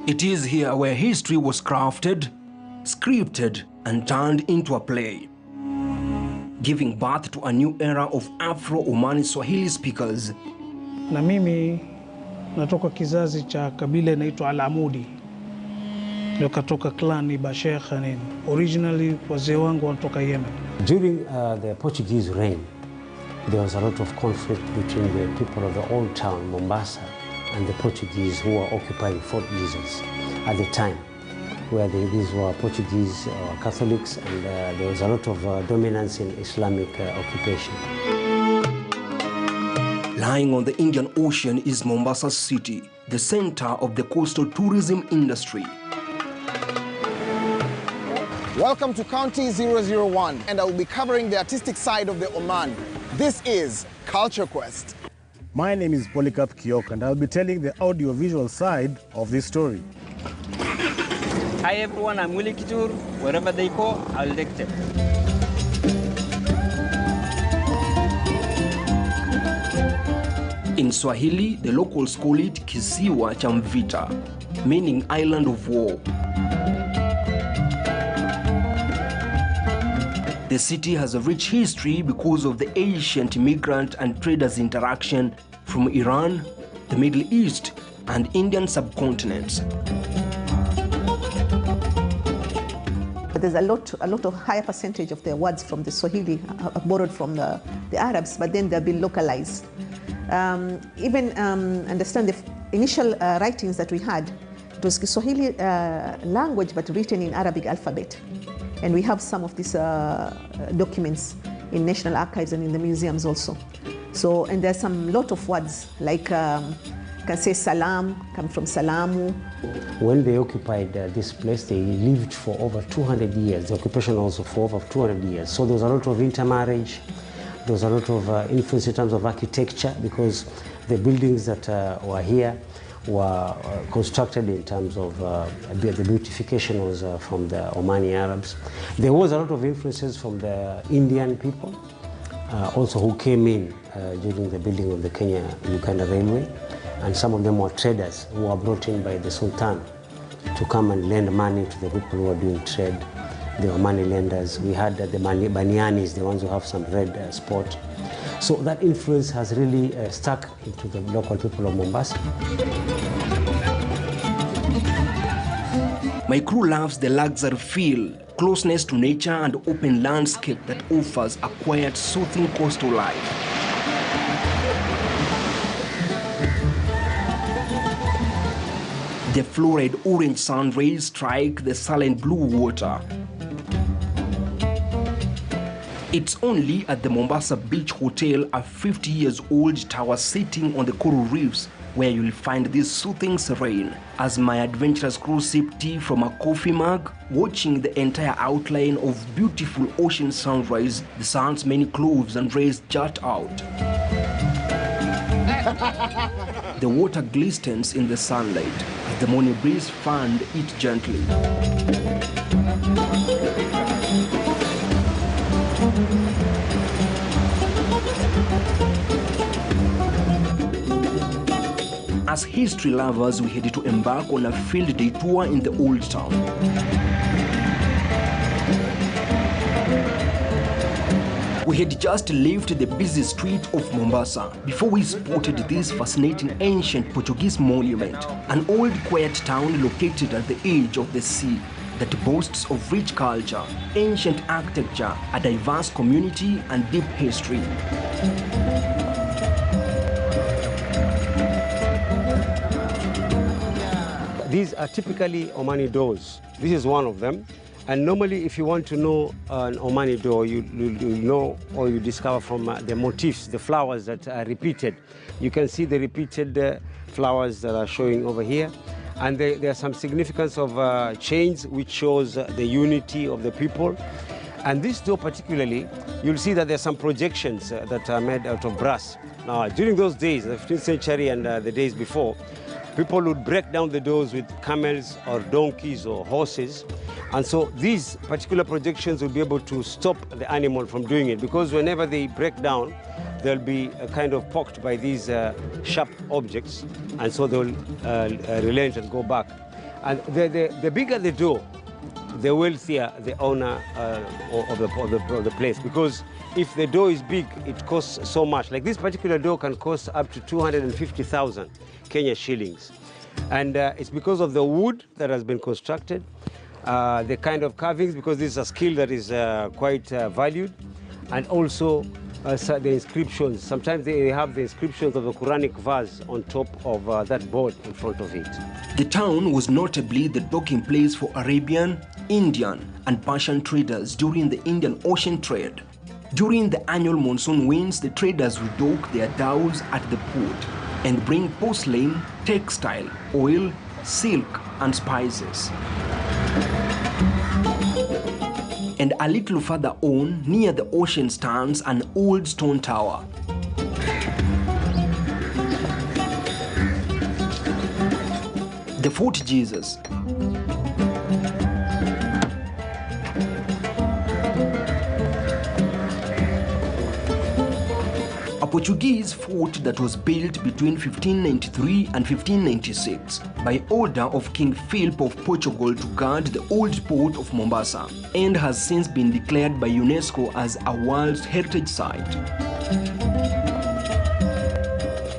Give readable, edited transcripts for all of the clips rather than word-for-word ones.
It is here where history was crafted, scripted, and turned into a play, giving birth to a new era of Afro-Oman Swahili speakers. Na mimi natoka kizazi cha kabila inaitwa Al-Amudi. Ndio katoka clan Ibashekha nini. Originally wazee wangu wanatoka Yemen. During the Portuguese reign, there was a lot of conflict between the people of the old town, Mombasa, and the Portuguese who were occupying Fort Jesus at the time, where these were Portuguese Catholics, and there was a lot of dominance in Islamic occupation. Lying on the Indian Ocean is Mombasa City, the center of the coastal tourism industry. Welcome to County 001, and I will be covering the artistic side of the Oman. This is Culture Quest. My name is Polycarp Kiok, and I'll be telling the audio-visual side of this story. Hi everyone, I'm Willie Kitur. Wherever they go, I'll take them. In Swahili, the locals call it Kisiwa cha Mvita, meaning island of war. The city has a rich history because of the ancient migrant and traders' interaction from Iran, the Middle East, and Indian subcontinents. There's a lot of higher percentage of the words from the Swahili are borrowed from the Arabs, but then they've been localized. Understand the initial writings that we had, it was Swahili language but written in Arabic alphabet. And we have some of these documents in national archives and in the museums also. So, and there's some lot of words like, can say salam, come from salamu. When they occupied this place, they lived for over 200 years. The occupation also for over 200 years. So there was a lot of intermarriage. There was a lot of influence in terms of architecture, because the buildings that were here were constructed in terms of the beautification was from the Omani Arabs. There was a lot of influences from the Indian people, also who came in during the building of the Kenya-Uganda Railway, and some of them were traders who were brought in by the Sultan to come and lend money to the people who were doing trade, the Omani lenders. We had the Banianis, the ones who have some red spot. So that influence has really stuck into the local people of Mombasa. My crew loves the luxury feel, closeness to nature, and open landscape that offers a quiet, soothing coastal life. The florid orange sun rays strike the silent blue water. It's only at the Mombasa Beach Hotel, a 50-year-old tower sitting on the coral reefs, where you'll find this soothing serene. As my adventurous crew sip tea from a coffee mug, watching the entire outline of beautiful ocean sunrise, the sun's many cloves and rays jut out. The water glistens in the sunlight as the morning breeze fanned it gently. As history lovers, we headed to embark on a field day tour in the old town. We had just left the busy street of Mombasa before we spotted this fascinating ancient Portuguese monument, an old quiet town located at the edge of the sea that boasts of rich culture, ancient architecture, a diverse community, and deep history. These are typically Omani doors. This is one of them. And normally, if you want to know an Omani door, you know or you discover from the motifs, the flowers that are repeated. You can see the repeated flowers that are showing over here. And there's some significance of chains, which shows the unity of the people. And this door particularly, you'll see that there's some projections that are made out of brass. Now, during those days, the 15th century and the days before, people would break down the doors with camels or donkeys or horses. And so these particular projections will be able to stop the animal from doing it, because whenever they break down, they'll be kind of poked by these sharp objects, and so they'll relent and go back. And the bigger the door, the wealthier the owner of the place. Because if the door is big, it costs so much. Like this particular door can cost up to 250,000 Kenya shillings. And it's because of the wood that has been constructed, the kind of carvings, because this is a skill that is quite valued, and also the inscriptions. Sometimes they have the inscriptions of the Quranic verse on top of that board in front of it. The town was notably the docking place for Arabian, Indian, and Persian traders during the Indian Ocean trade. During the annual monsoon winds, the traders would dock their dhows at the port and bring porcelain, textile, oil, silk, and spices. And a little further on, near the ocean, stands an old stone tower. The Fort Jesus. A Portuguese fort that was built between 1593 and 1596 by order of King Philip of Portugal to guard the old port of Mombasa, and has since been declared by UNESCO as a World Heritage Site.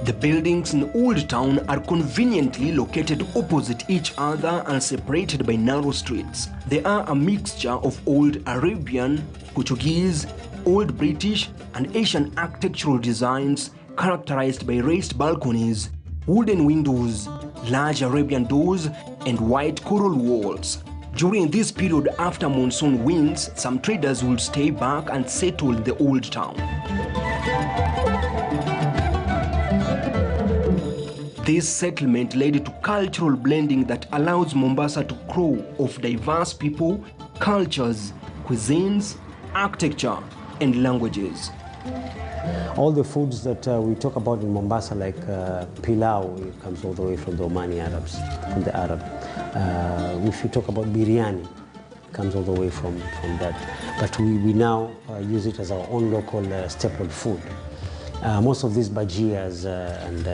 The buildings in Old Town are conveniently located opposite each other and separated by narrow streets. They are a mixture of old Arabian, Portuguese, Old British, and Asian architectural designs characterized by raised balconies, wooden windows, large Arabian doors, and white coral walls. During this period after monsoon winds, some traders would stay back and settle in the Old Town. This settlement led to cultural blending that allows Mombasa to grow of diverse people, cultures, cuisines, architecture, and languages. All the foods that we talk about in Mombasa, like pilau, it comes all the way from the Omani Arabs, from the Arab. If you talk about biryani, it comes all the way from that. But we now use it as our own local staple food. Most of these bhajias and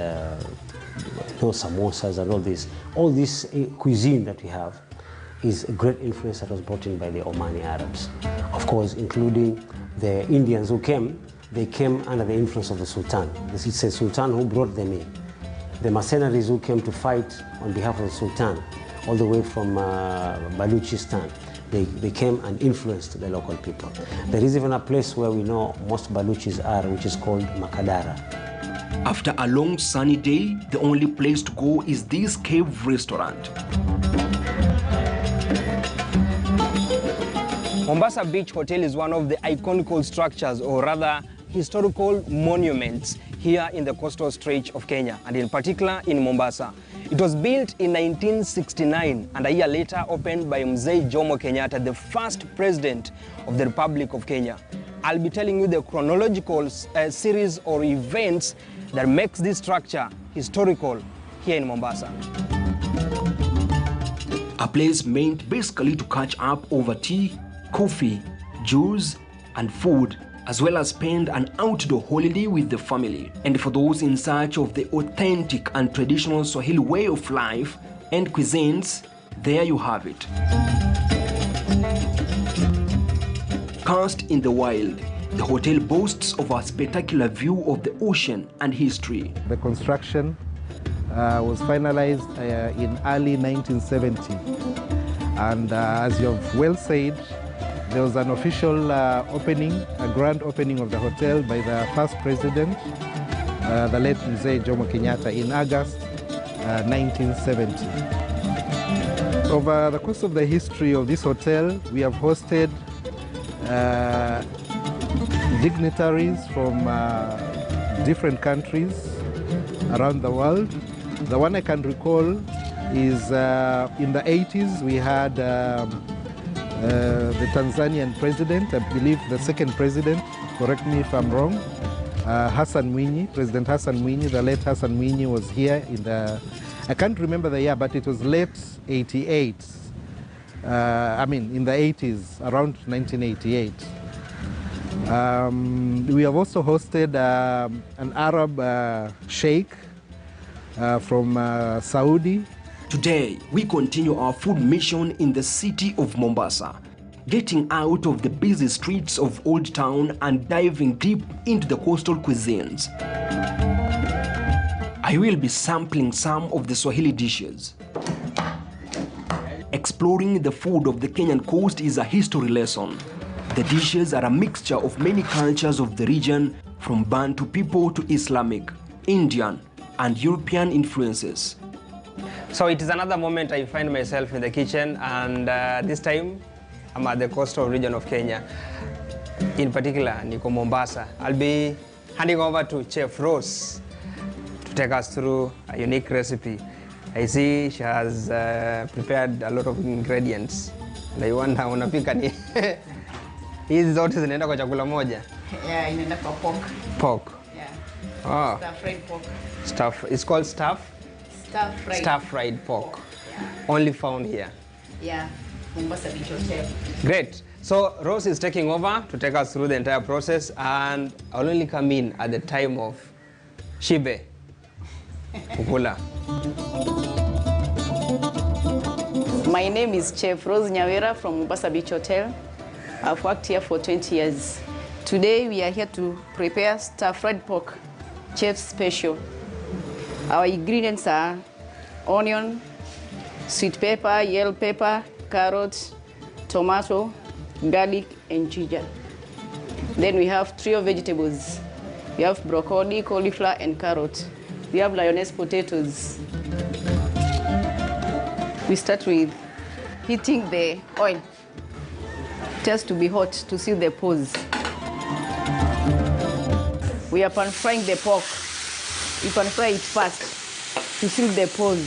samosas and all this cuisine that we have is a great influence that was brought in by the Omani Arabs. Of course, including the Indians who came, they came under the influence of the Sultan. It's a Sultan who brought them in. The mercenaries who came to fight on behalf of the Sultan, all the way from Baluchistan, they came and influenced the local people. There is even a place where we know most Baluchis are, which is called Makadara. After a long sunny day, the only place to go is this cave restaurant. Mombasa Beach Hotel is one of the iconic structures, or rather historical monuments, here in the coastal stretch of Kenya, and in particular in Mombasa. It was built in 1969 and a year later opened by Mzee Jomo Kenyatta, the first president of the Republic of Kenya. I'll be telling you the chronological series or events that makes this structure historical here in Mombasa. A place meant basically to catch up over tea, coffee, juice, and food, as well as spend an outdoor holiday with the family. And for those in search of the authentic and traditional Swahili way of life and cuisines, there you have it. Cast in the wild, the hotel boasts of a spectacular view of the ocean and history. The construction was finalized in early 1970. And as you have well said, there was an official opening, a grand opening of the hotel by the first president, the late Mzee Jomo Kenyatta, in August 1970. Over the course of the history of this hotel, we have hosted dignitaries from different countries around the world. The one I can recall is in the 80s, we had the Tanzanian president, I believe the second president, correct me if I'm wrong, Hassan Mwinyi, President Hassan Mwinyi, the late Hassan Mwinyi was here in the, I can't remember the year, but it was late 88. In the 80s, around 1988. We have also hosted an Arab sheikh from Saudi, Today, we continue our food mission in the city of Mombasa, getting out of the busy streets of Old Town and diving deep into the coastal cuisines. I will be sampling some of the Swahili dishes. Exploring the food of the Kenyan coast is a history lesson. The dishes are a mixture of many cultures of the region, from Bantu people to Islamic, Indian, and European influences. So it is another moment I find myself in the kitchen, and this time I'm at the coastal region of Kenya. In particular, Niko Mombasa. I'll be handing over to Chef Rose to take us through a unique recipe. I see she has prepared a lot of ingredients. And I wonder, unapika ni hizi zote zinaenda kwa chakula moja? Yeah, inaenda kwa pork. Pork. Yeah. Oh. Stir-fried pork. It's called stuff? Stir-fried. Stir-fried pork. Yeah. Only found here. Yeah, Mombasa Beach Hotel. Great. So Rose is taking over to take us through the entire process, and I'll only come in at the time of shibe. Kukula. My name is Chef Rose Nyawera from Mombasa Beach Hotel. I've worked here for 20 years. Today we are here to prepare stir-fried pork, chef's special. Our ingredients are onion, sweet pepper, yellow pepper, carrot, tomato, garlic, and ginger. Then we have trio vegetables. We have broccoli, cauliflower, and carrot. We have lioness potatoes. We start with heating the oil. It has to be hot to seal the pores. We are pan frying the pork. We pan fry it fast to seal the pores.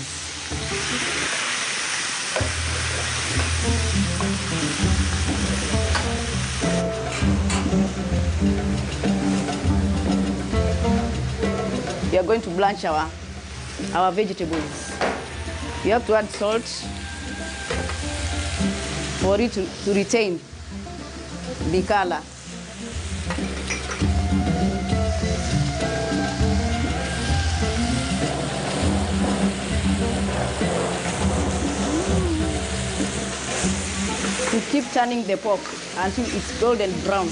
We are going to blanch our vegetables. We have to add salt for it to retain the color. We keep turning the pork until it's golden brown.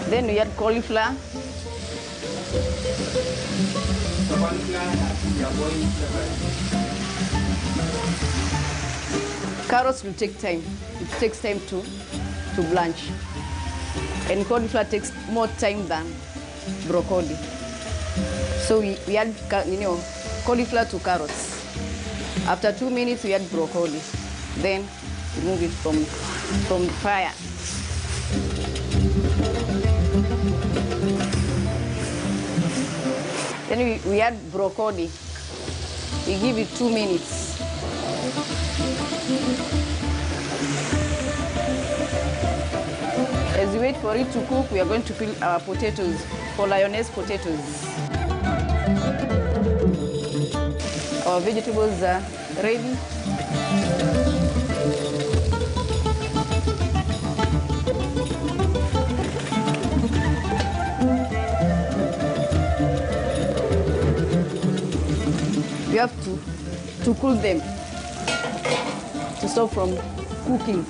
Then we add cauliflower. Carrots will take time. It takes time to blanch. And cauliflower takes more time than broccoli. So we add cauliflower to carrots. After 2 minutes, we add broccoli. Then remove it from the fire. Then we add broccoli. We give it 2 minutes. As we wait for it to cook, we are going to peel our potatoes for lioness potatoes. Our vegetables are ready. We have to cool them to stop from cooking.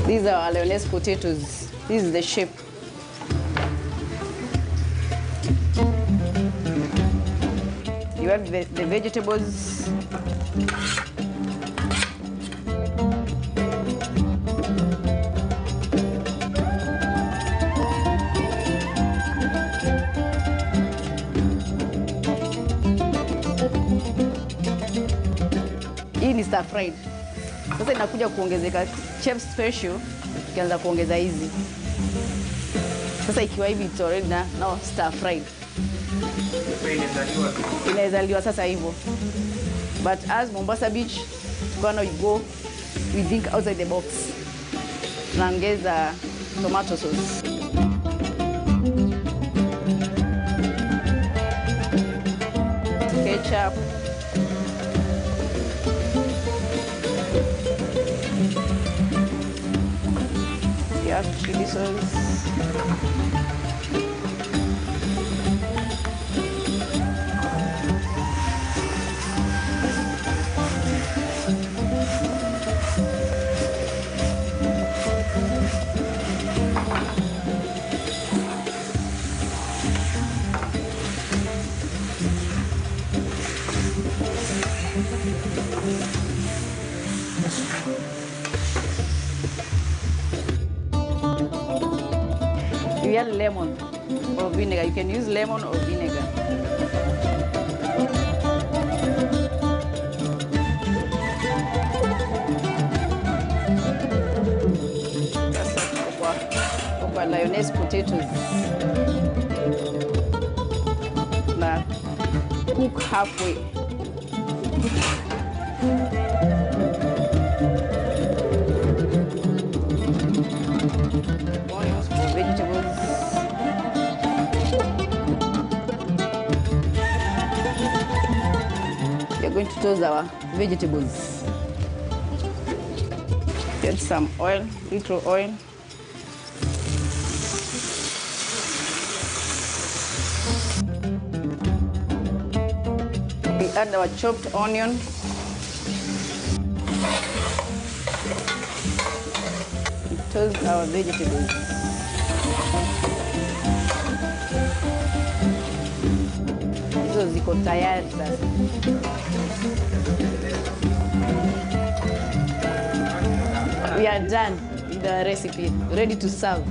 These are our lioness potatoes. This is the shape. You have the vegetables. Hii ni stir fried. Sasa inakuja kuongezeka chef special, tukianza kuongeza hizi. Sasa ikiwa hivi it's already now stir fried. Inaweza sasa hivyo. But as Mombasa Beach, gonna go, we think outside the box. Tunaongeza tomato sauce. ketchup. You have chili sauce. You add lemon or vinegar. You can use lemon or vinegar. That's lioness potatoes. Now cook halfway. Onions for vegetables. We are going to toast our vegetables. Get some oil, little oil. We add our chopped onion. Toast our vegetables. Hizo ziko tayari sasa. We are done with the recipe, ready to serve.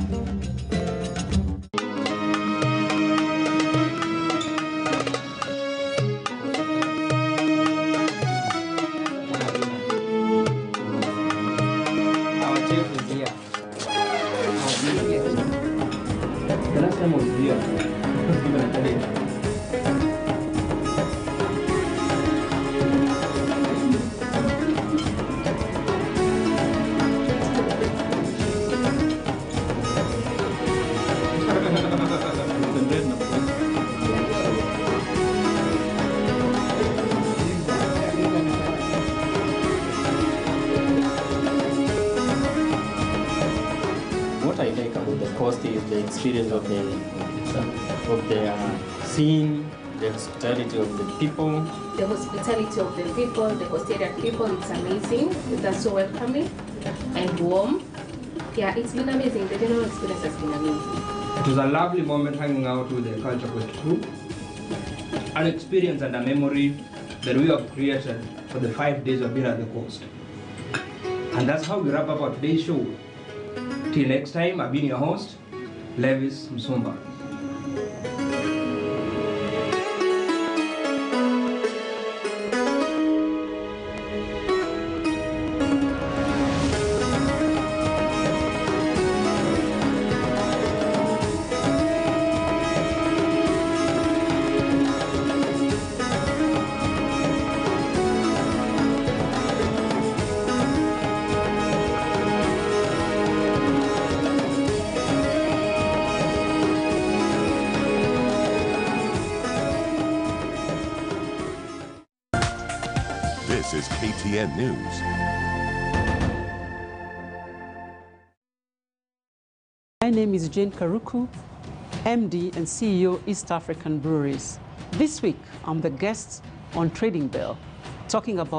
What I like about the coast is the experience of the scene, the hospitality of the people. The hospitality of the people, the Coastarian people, it's amazing. They're so welcoming and warm. Yeah, it's been amazing. The general experience has been amazing. It was a lovely moment hanging out with the Culture Quest crew. An experience and a memory that we have created for the 5 days we've been at the coast. And that's how we wrap up our today's show. Till next time, I've been your host, Levis Msumba. This is KTN News. My name is Jane Karuku, MD and CEO, East African Breweries. This week, I'm the guest on Trading Bell, talking about